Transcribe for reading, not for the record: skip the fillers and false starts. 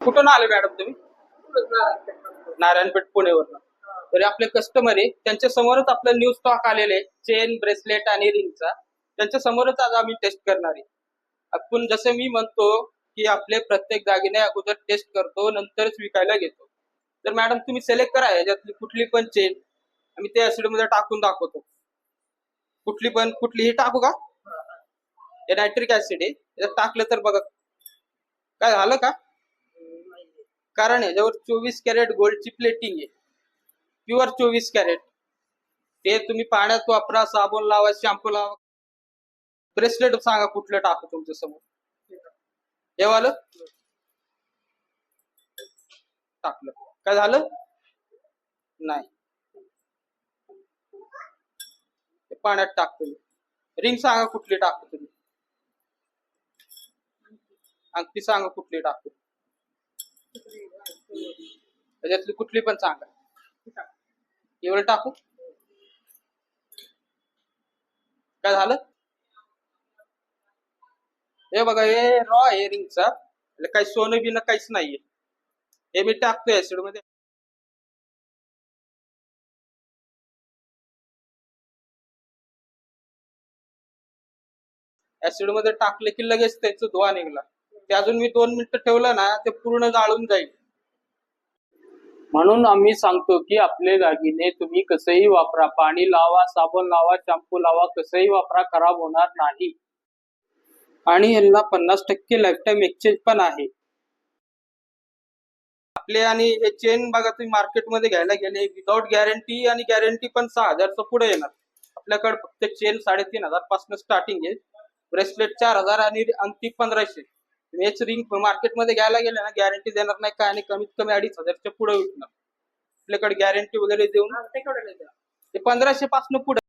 कुठून आले मॅडम तुम्ही? नारायणपेठ पुणेवरून. तरी आपले कस्टमर आहे त्यांच्या समोरच आपलं न्यू स्टॉक आलेले आहे, चेन ब्रेसलेट आणि रिंगचा. त्यांच्या समोरच आज आम्ही टेस्ट करणार आहे. आपण जसं मी म्हणतो की आपले प्रत्येक दागिने अगोदर टेस्ट करतो नंतरच विकायला घेतो. तर मॅडम तुम्ही सिलेक्ट करा याच्यातली कुठली पण चेन, आम्ही त्या ऍसिड मध्ये टाकून दाखवतो. कुठलीही टाकू का? हे नायट्रिक ऍसिड आहे, याच्यात टाकलं तर बघा काय झालं का. कारण याच्यावर 24 कॅरेट गोल्डची प्लेटिंग आहे, प्युअर 24 कॅरेट. ते तुम्ही पाण्यात वापरा, साबण लावा, शॅम्पू लावा. ब्रेसलेट सांगा कुठलं टाकू तुमच्या समोर. हे वालं टाकलं, काय झालं नाही. ते पाण्यात टाकतो. रिंग सांगा कुठली टाकू तुम्ही. अंगठी सांगा कुठली टाकू. त्याच्यातली कुठली पण सांगा. एवढं टाकू, काय झालं. हे बघा हे रॉ आहे रिंगचा, काही सोनं बिनं काहीच नाहीये. हे मी टाकतोय ऍसिड मध्ये. ऍसिड मध्ये टाकले की लगेच त्याचं धुवा निघला. ते अजून मी 2 मिनिटं ठेवलं ना ते पूर्ण जाळून जाईल. म्हणून आम्ही सांगतो की आपले दागिने तुम्ही कसंही वापरा, पाणी लावा, साबण लावा, शॅम्पू लावा, कसंही वापरा, खराब होणार नाही. आणि यांना 50% लाईफ टाईम एक्सचेंज पण आहे आपले. आणि हे चेन बघा तुम्ही मार्केटमध्ये घ्यायला गेले विदाउट गॅरंटी, आणि गॅरंटी पण 6,000चं पुढे येणार. आपल्याकडे फक्त चेन 3,500 पासून स्टार्टिंग आहे, ब्रेसलेट 4,000 आणि अंगठी 1,500. हेच रिंग मार्केटमध्ये घ्यायला गेले ना गॅरंटी देणार नाही काय, आणि कमीत कमी 2,500च्या पुढे विकणार. आपल्याकडे गॅरंटी वगैरे देऊन ते 1,500 पासून पुढे.